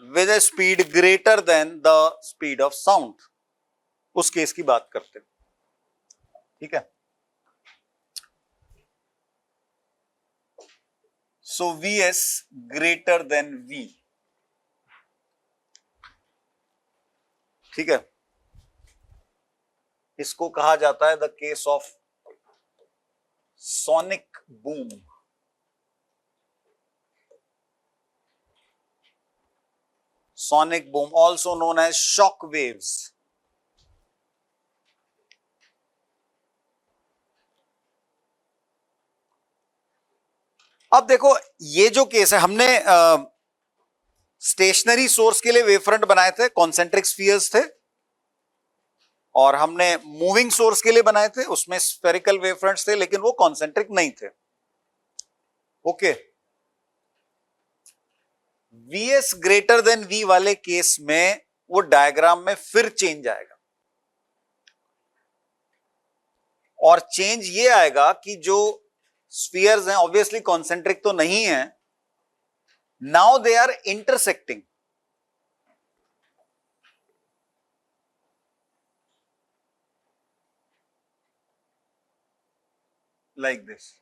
with a speed greater than the speed of sound, उस केस की बात करते हैं, ठीक है। So Vs greater than V, ठीक है, इसको कहा जाता है the case of sonic boom. Sonic boom, also known as shock waves. अब देखो, ये जो केस है, हमने स्टेशनरी सोर्स के लिए वेवफ्रंट बनाए थे, कॉन्सेंट्रिक स्फीयर्स थे, और हमने मूविंग सोर्स के लिए बनाए थे, उसमें स्फेरिकल वेव फ्रंट्स थे लेकिन वो कॉन्सेंट्रिक नहीं थे। Okay, Vs greater than V वाले केस में वो डायग्राम में फिर चेंज आएगा, और चेंज ये आएगा कि जो स्फीयर्स हैं ऑब्वियसली कॉन्सेंट्रिक तो नहीं है, now they are intersecting. Like this.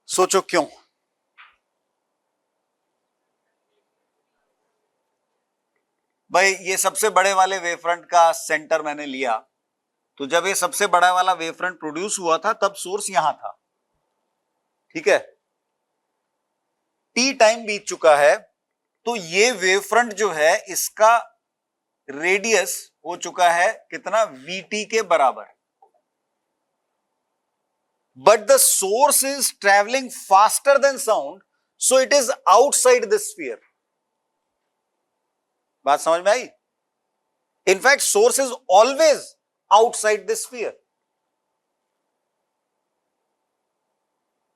सोचो क्यों? भाई ये सबसे बड़े वाले वेवफ्रंट का सेंटर मैंने लिया, तो जब ये सबसे बड़ा वाला वेवफ्रंट प्रोड्यूस हुआ था तब सोर्स यहां था, ठीक है। टी टाइम बीत चुका है, तो ये वेवफ्रंट जो है इसका रेडियस हो चुका है कितना, वीटी के बराबर। But the source is travelling faster than sound, so it is outside the sphere. बात समझ में आई? In fact source is always outside the sphere.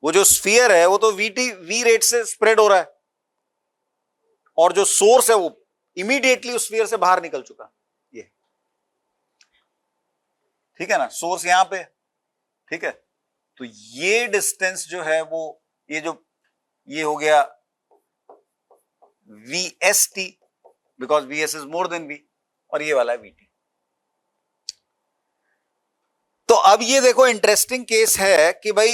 वो जो स्फीयर है वो तो वी रेट से स्प्रेड हो रहा है, और जो सोर्स है वो इमीडिएटली उस स्फीयर से बाहर निकल चुका। ये ठीक है ना, सोर्स यहां पे, ठीक है। तो ये डिस्टेंस जो है वो ये हो गया v s t, because v s is more than v, और ये वाला है वी टी। तो अब ये देखो इंटरेस्टिंग केस है कि भाई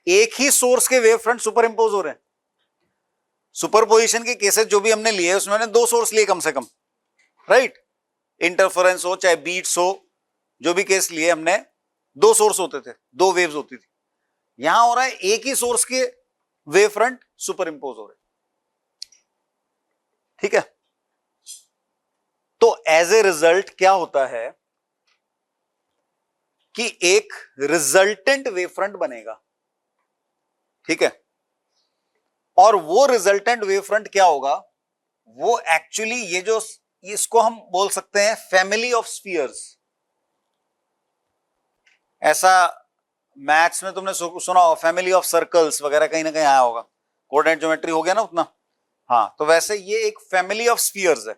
एक ही सोर्स के वेव फ्रंट सुपर इंपोज हो रहे हैं। सुपरपोजिशन के केसेस जो भी हमने लिए उसमें हमने 2 सोर्स लिए कम से कम, राइट। इंटरफेरेंस हो चाहे बीट्स हो, जो भी केस लिए हमने 2 सोर्स होते थे, 2 वेव्स होती थी। यहां हो रहा है एक ही सोर्स के वेव फ्रंट सुपर इंपोज हो रहे, ठीक है। तो एज ए रिजल्ट क्या होता है कि एक रिजल्टेंट वेव फ्रंट बनेगा, ठीक है। और वो रिजल्टेंट वेव फ्रंट क्या होगा, वो एक्चुअली ये जो इसको हम बोल सकते हैं फैमिली ऑफ स्फीयर्स। ऐसा मैथ्स में तुमने सुना होगा, फैमिली ऑफ सर्कल्स वगैरह कहीं ना कहीं आया होगा, कोऑर्डिनेट ज्योमेट्री हो गया ना उतना। हाँ, तो वैसे ये एक फैमिली ऑफ स्फीयर्स है,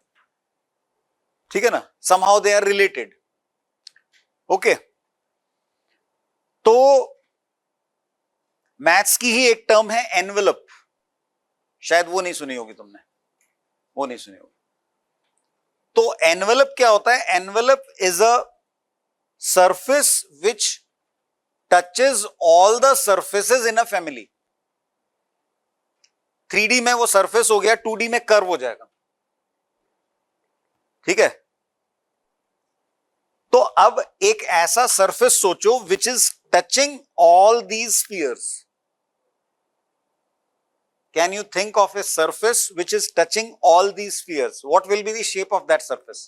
ठीक है ना, somehow they are related. Okay, तो मैथ्स की ही एक टर्म है एनवेलप, शायद वो नहीं सुनी होगी तुमने, वो नहीं सुनी होगी। तो एनवेलप क्या होता है? Envelope is a surface which touches all the surfaces in a family. 3D में वो सरफेस हो गया, 2D में कर्व हो जाएगा, ठीक है। तो अब एक ऐसा सरफेस सोचो which is touching all these spheres. Can you think of a surface which is touching all these spheres? What will be the shape of that surface?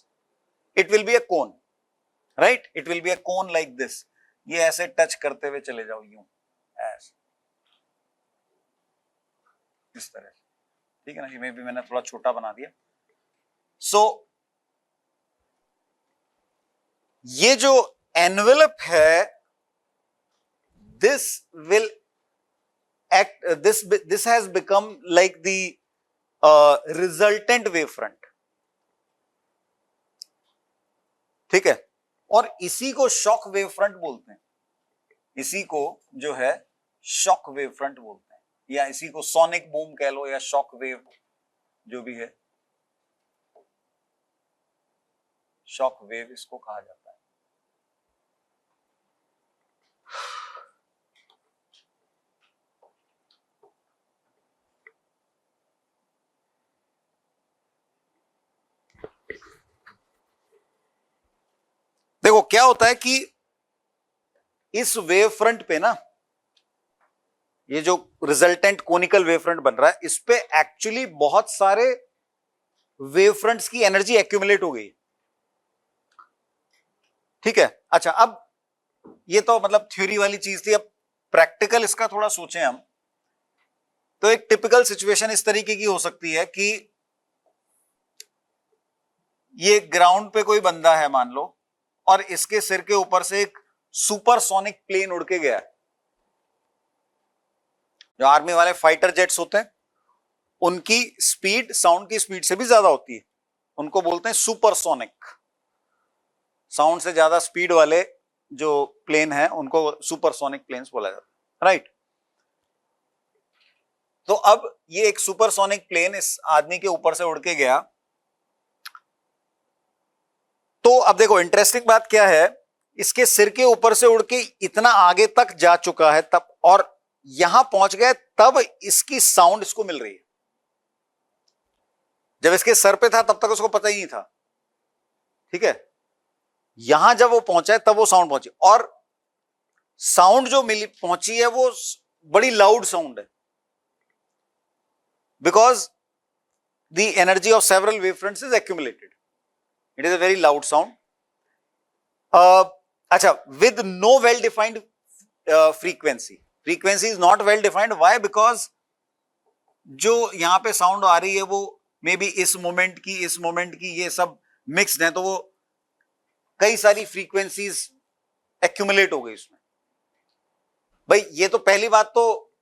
It will be a cone, right? It will be a cone like this. ये ऐसे touch करते हुए चले जाओ यूं, ऐसे, इस तरह, ठीक है ना। ये भी मैंने थोड़ा छोटा बना दिया। So ये जो एनवेलप है, this will act, this has become like the resultant wave front, ठीक है। और इसी को शॉक वेव फ्रंट बोलते हैं, इसी को जो है शॉक वेव फ्रंट बोलते हैं, या इसी को सोनिक बूम कह लो या शॉक वेव, जो भी है, शॉक वेव इसको कहा जाता है। देखो क्या होता है कि इस वेव फ्रंट पे ना, ये जो रिजल्टेंट कोनिकल वेव फ्रंट बन रहा है, इस पे एक्चुअली बहुत सारे वेव फ्रंट्स की एनर्जी एक्यूमुलेट हो गई, ठीक है। अच्छा, अब ये तो मतलब थ्योरी वाली चीज थी, अब प्रैक्टिकल इसका थोड़ा सोचें हम तो एक टिपिकल सिचुएशन इस तरीके की हो सकती है कि ये ग्राउंड पे कोई बंदा है मान लो, और इसके सिर के ऊपर से एक सुपरसोनिक प्लेन उड़ के गया। जो आर्मी वाले फाइटर जेट्स होते हैं उनकी स्पीड साउंड की स्पीड से भी ज्यादा होती है, उनको बोलते हैं सुपरसोनिक। साउंड से ज्यादा स्पीड वाले जो प्लेन है उनको सुपरसोनिक प्लेन्स बोला जाता है, राइट। तो अब ये एक सुपरसोनिक प्लेन इस आदमी के ऊपर से उड़ के गया। तो अब देखो इंटरेस्टिंग बात क्या है, इसके सिर के ऊपर से उड़ के इतना आगे तक जा चुका है तब, और यहां पहुंच गए तब इसकी साउंड इसको मिल रही है। जब इसके सर पे था तब तक उसको पता ही नहीं था, ठीक है। यहां जब वो पहुंचा है तब वो साउंड पहुंची, और साउंड जो मिली पहुंची है वो बड़ी लाउड साउंड है, because the energy of several wave fronts is accumulated. It is a very loud sound. अच्छा, with no well defined frequency. Frequency is not well defined, why? Because जो यहां पे साउंड आ रही है वो मे बी इस moment की ये सब मिक्स्ड है, तो वो कई सारी फ्रीक्वेंसीज एक्यूमुलेट हो गई उसमें। भाई ये तो पहली बात, तो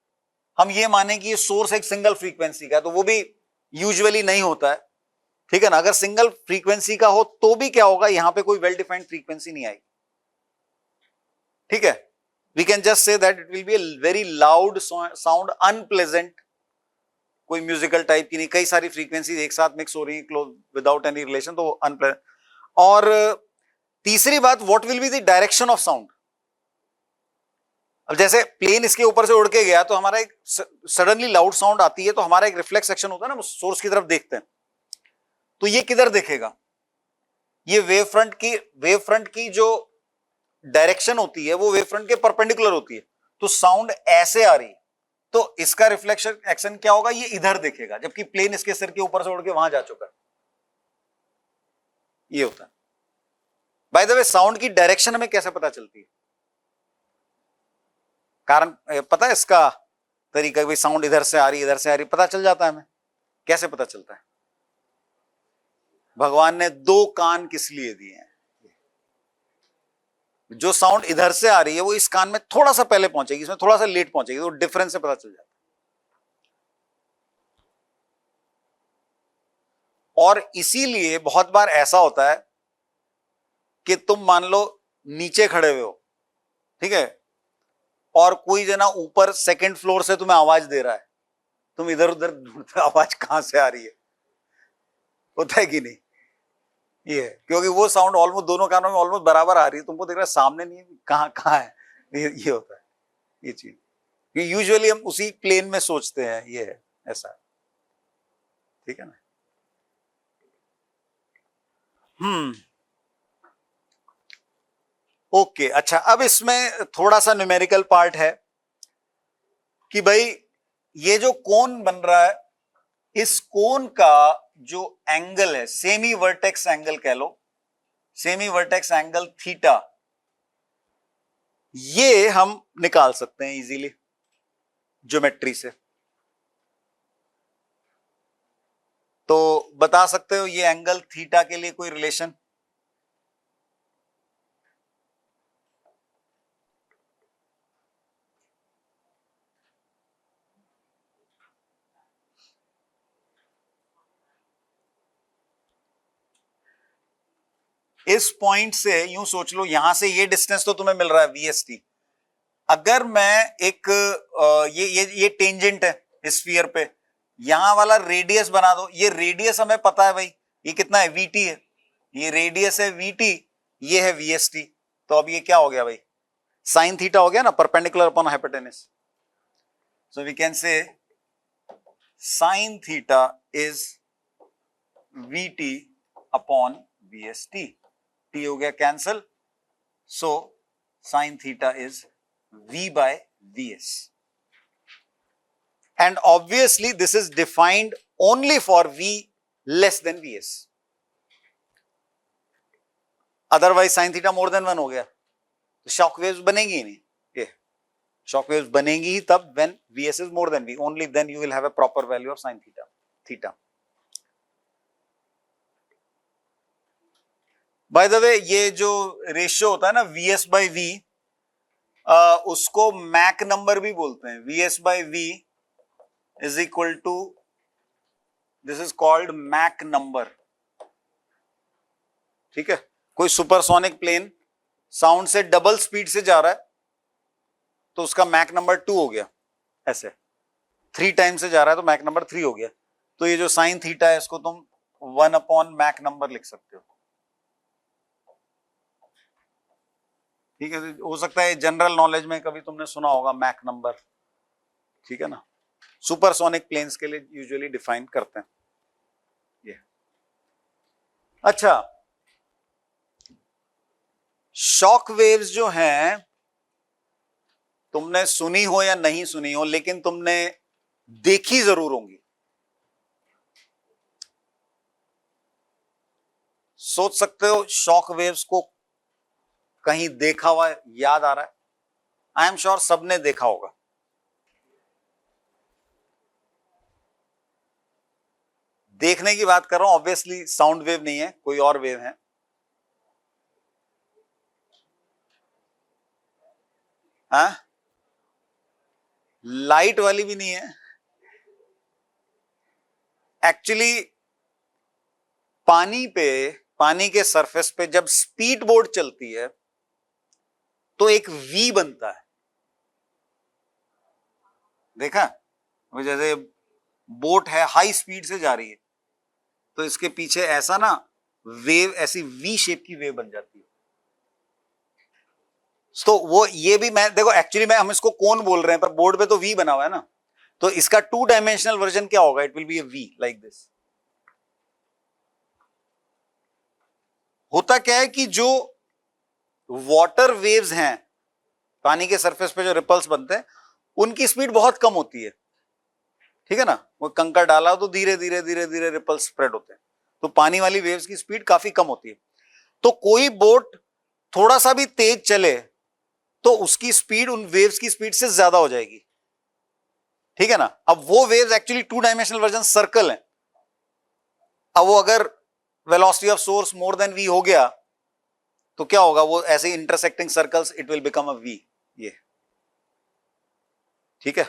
हम ये माने कि ये सोर्स एक सिंगल फ्रीक्वेंसी का, तो वो भी यूजुअली नहीं होता है, ठीक है ना। अगर सिंगल फ्रीक्वेंसी का हो तो भी क्या होगा, यहां पे कोई वेल डिफाइंड फ्रीक्वेंसी नहीं आएगी, ठीक है। We can just say that it will be a very loud sound, unpleasant, कोई म्यूजिकल टाइप की नहीं, कई सारी फ्रीक्वेंसी एक साथ मिक्स हो रही है क्लोज विदाउट एनी रिलेशन, तो अनप्लेजेंट। और तीसरी बात, what will be the direction of sound. अब जैसे प्लेन इसके ऊपर से उड़ के गया तो हमारा एक सडनली लाउड साउंड आती है, तो हमारा एक रिफ्लेक्स एक्शन होता है ना, सोर्स की तरफ देखते हैं, तो ये किधर देखेगा, ये वेव फ्रंट की जो डायरेक्शन होती है वो वेव फ्रंट के परपेंडिकुलर होती है, तो साउंड ऐसे आ रही है, तो इसका रिफ्लेक्शन एक्शन क्या होगा, ये इधर देखेगा, जबकि प्लेन इसके सिर के ऊपर से उड़ के वहां जा चुका है। ये होता है। बाय द वे, साउंड की डायरेक्शन हमें कैसे पता चलती है? कारण पता है इसका तरीका, भी साउंड इधर से आ रही इधर से आ रही, पता चल जाता है हमें। कैसे पता चलता है? भगवान ने दो कान किस लिए दिए हैं? जो साउंड इधर से आ रही है वो इस कान में थोड़ा सा पहले पहुंचेगी, इसमें थोड़ा सा लेट पहुंचेगी, तो डिफरेंस से पता चल जाता है। और इसीलिए बहुत बार ऐसा होता है कि तुम मान लो नीचे खड़े हुए हो, ठीक है, और कोई जना ऊपर सेकंड फ्लोर से तुम्हें आवाज दे रहा है, तुम इधर उधर ढूंढते आवाज कहां से आ रही है, होता है कि नहीं? ये है, क्योंकि वो साउंड ऑलमोस्ट दोनों कानों में ऑलमोस्ट बराबर आ रही है, तुमको दिख रहा है सामने नहीं है, कहां कहां है, ये होता है ये चीज। यूजुअली हम उसी प्लेन में सोचते हैं, ये है ऐसा, ठीक है ना। ओके, अच्छा, अब इसमें थोड़ा सा न्यूमेरिकल पार्ट है कि भाई ये जो कोन बन रहा है, इस कोन का जो एंगल है, सेमी वर्टेक्स एंगल कह लो, सेमी वर्टेक्स एंगल थीटा, ये हम निकाल सकते हैं इजीली ज्योमेट्री से। तो बता सकते हो ये एंगल थीटा के लिए कोई रिलेशन? इस पॉइंट से यूं सोच लो, यहां से ये डिस्टेंस तो तुम्हें मिल रहा है VST। अगर मैं एक ये टेंजेंट है स्फीयर पे, यहां वाला रेडियस बना दो, ये रेडियस हमें पता है भाई, ये कितना है, VT है, ये रेडियस है VT, ये है VST। तो अब ये क्या हो गया भाई, साइन थीटा हो गया ना, perpendicular upon hypotenuse. So we can say sine theta is VT upon VST। T हो गया cancel, so sine theta is V by VS, and obviously this is defined only for V less than VS, otherwise sin theta more than 1 हो गया, तो shock waves बनेगी ही नहीं। ये shock waves बनेंगी ही तब when VS is more than V, only then you will have a proper value of sine theta theta. By the way ये जो रेशियो होता है ना वीएस बाई वी, उसको मैक नंबर भी बोलते हैं। VS by V is equal to, this is called Mach number. ठीक है, कोई सुपरसोनिक प्लेन साउंड से डबल स्पीड से जा रहा है तो उसका मैक नंबर 2 हो गया, ऐसे 3 टाइम से जा रहा है तो मैक नंबर 3 हो गया। तो ये जो साइन थीटा है इसको तुम 1 अपॉन मैक नंबर लिख सकते हो। ठीक है, हो सकता है जनरल नॉलेज में कभी तुमने सुना होगा मैक नंबर। ठीक है ना, सुपरसोनिक प्लेन्स के लिए यूजुअली डिफाइन करते हैं ये। अच्छा, शॉक वेव्स जो हैं तुमने सुनी हो या नहीं सुनी हो, लेकिन तुमने देखी जरूर होंगी। सोच सकते हो शॉक वेव्स को कहीं देखा हुआ याद आ रहा है? आई एम श्योर सबने देखा होगा। देखने की बात कर रहा हूं, ऑब्वियसली साउंड वेव नहीं है, कोई और वेव है। हाँ, लाइट वाली भी नहीं है। एक्चुअली पानी के सरफेस पे जब स्पीड बोट चलती है तो एक वी बनता है। देखा, वो जैसे बोट है हाई स्पीड से जा रही है तो इसके पीछे ऐसा ना वेव, ऐसी वी शेप की वेव बन जाती है। तो वो ये भी मैं देखो, एक्चुअली हम इसको कौन बोल रहे हैं पर बोर्ड पे तो वी बना हुआ है ना, तो इसका 2 डायमेंशनल वर्जन क्या होगा? It will B A V like this. होता क्या है कि जो वाटर वेव्स हैं, पानी के सरफेस पे जो रिपल्स बनते हैं, उनकी स्पीड बहुत कम होती है। ठीक है ना, वो कंकड़ डाला तो धीरे धीरे धीरे धीरे रिपल्स स्प्रेड होते हैं, तो पानी वाली वेव्स की स्पीड काफी कम होती है। तो कोई बोट थोड़ा सा भी तेज चले तो उसकी स्पीड उन वेव्स की स्पीड से ज्यादा हो जाएगी। ठीक है ना, अब वो waves actually 2 dimensional version circle है। अब वो अगर velocity of source more than V हो गया तो क्या होगा? वो ऐसे intersecting circles, it will become a V. ये ठीक है।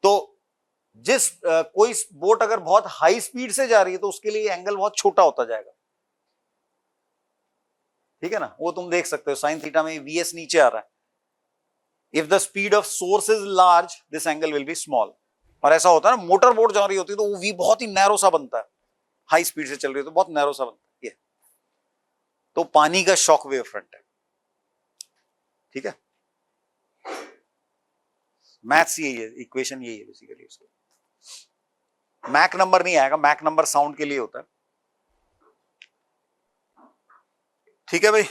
तो जिस कोई बोट अगर बहुत हाई स्पीड से जा रही है तो उसके लिए एंगल बहुत छोटा होता जाएगा। ठीक है ना, वो तुम देख सकते हो साइन थीटा में वीएस नीचे आ रहा है। If the speed of source is large this angle will be small. और ऐसा होता है ना, मोटर बोट जा रही होती है तो वो वी बहुत ही नैरो सा बनता है, हाई स्पीड से चल रही है तो बहुत नैरो सा बनता है। ये तो पानी का शॉक वेव फ्रंट है। ठीक है, मैथ्स यही है, इक्वेशन यही है बेसिकली उसको। मैक नंबर नहीं आएगा, मैक नंबर साउंड के लिए होता है। ठीक है भाई।